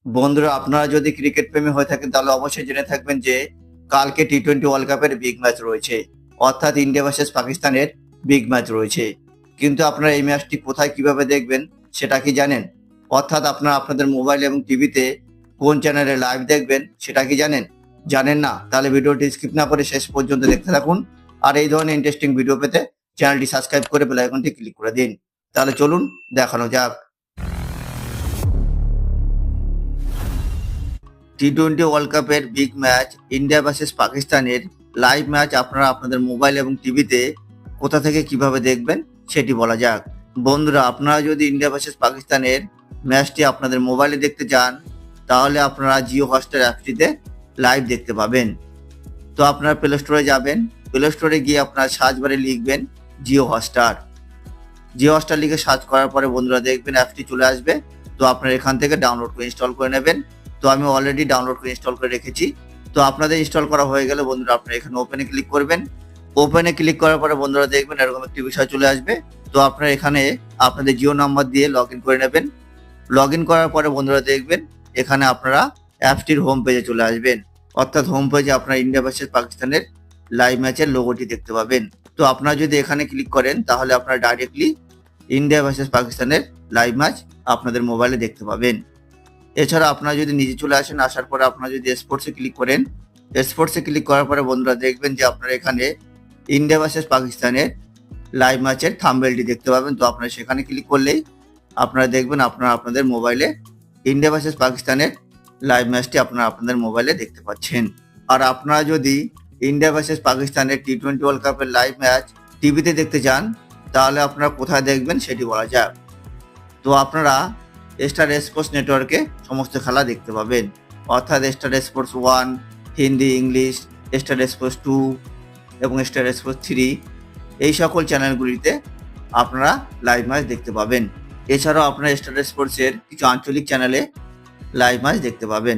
বন্ধুরা, আপনারা যদি ক্রিকেট প্রেমী হয়ে থাকেন তাহলে অবশ্যই জেনে থাকবেন যে কালকে টি-20 ওয়ার্ল্ড কাপের বিগ ম্যাচ রয়েছে, অর্থাৎ ইন্ডিয়া ভার্সেস পাকিস্তানের বিগ ম্যাচ রয়েছে। কিন্তু আপনারা এই ম্যাচটি কোথায় কিভাবে দেখবেন সেটা কি জানেন? অর্থাৎ আপনারা আপনাদের মোবাইল এবং টিভিতে কোন চ্যানেলে লাইভ দেখবেন সেটা কি জানেন? জানেন না? তাহলে ভিডিওটি স্কিপ না করে শেষ পর্যন্ত দেখতে থাকুন। আর এই ধরনের ইন্টারেস্টিং ভিডিও পেতে চ্যানেলটি সাবস্ক্রাইব করে বেল আইকনটি ক্লিক করে দিন। তাহলে চলুন দেখানো যাক। টি-20 ওয়ার্ল্ড কাপের বিগ ম্যাচ ইন্ডিয়া ভার্সেস পাকিস্তানের লাইভ ম্যাচ আপনারা আপনাদের মোবাইল এবং টিভিতে কোথা থেকে কিভাবে দেখবেন সেটি বলা যাক। বন্ধুরা, আপনারা যদি ইন্ডিয়া ভার্সেস পাকিস্তানের ম্যাচটি আপনাদের মোবাইলে দেখতে চান তাহলে আপনারা জিও হটস্টার অ্যাপটিতে লাইভ দেখতে পাবেন। তো আপনারা প্লে স্টোরে যাবেন, প্লে স্টোরে গিয়ে আপনারা সার্চ বারে লিখবেন জিও হটস্টার। জিও হটস্টার লিখে সার্চ করার পরে বন্ধুরা দেখবেন অ্যাপটি চলে আসবে। তো আপনারা এখান থেকে ডাউনলোড করে ইনস্টল করে নেবেন। তো আমি অলরেডি ডাউনলোড করে ইনস্টল করে রেখেছি। তো আপনাদের ইনস্টল করা হয়ে গেলে বন্ধুরা আপনারা এখানে ওপেনে ক্লিক করবেন। ওপেনে ক্লিক করার পরে বন্ধুরা দেখবেন এরকম একটি বিষয় চলে আসবে। তো আপনারা এখানে আপনাদের জিও নাম্বার দিয়ে লগ ইন করে নেবেন। লগ ইন করার পরে বন্ধুরা দেখবেন এখানে আপনারা অ্যাপটির হোম পেজে চলে আসবেন। অর্থাৎ হোম পেজে আপনারা ইন্ডিয়া ভার্সেস পাকিস্তানের লাইভ ম্যাচের লোগোটি দেখতে পাবেন। তো আপনারা যদি এখানে ক্লিক করেন তাহলে আপনারা ডাইরেক্টলি ইন্ডিয়া ভার্সেস পাকিস্তানের লাইভ ম্যাচ আপনাদের মোবাইলে দেখতে পাবেন। এছাড়া আপনারা যদি নিজে চলে আসেন, আসার পরে আপনারা যদি স্পোর্টসে ক্লিক করেন, স্পোর্টসে ক্লিক করার পরে বন্ধুরা দেখবেন যে আপনারা এখানে ইন্ডিয়া ভার্সেস পাকিস্তানের লাইভ ম্যাচের থাম্বনেলটি দেখতে পাবেন। তো আপনারা সেখানে ক্লিক করলেই আপনারা দেখবেন আপনারা আপনাদের মোবাইলে ইন্ডিয়া ভার্সেস পাকিস্তানের লাইভ ম্যাচটি আপনারা আপনাদের মোবাইলে দেখতে পাচ্ছেন। আর আপনারা যদি ইন্ডিয়া ভার্সেস পাকিস্তানের টি-20 ওয়ার্ল্ড কাপের লাইভ ম্যাচ টিভিতে দেখতে চান তাহলে আপনারা কোথায় দেখবেন সেটি বলা যাক। তো আপনারা স্টার স্পোর্টস নেটওয়ার্কে সমস্ত খেলা দেখতে পাবেন, অর্থাৎ star sports 1, Hindi, English, star sports 2 এবং স্টার স্পোর্টস 3 এই সকল চ্যানেলগুলিতে আপনারা লাইভ ম্যাচ দেখতে পাবেন। এছাড়াও আপনারা স্টার স্পোর্টসের কিছু আঞ্চলিক চ্যানেলে লাইভ ম্যাচ দেখতে পাবেন।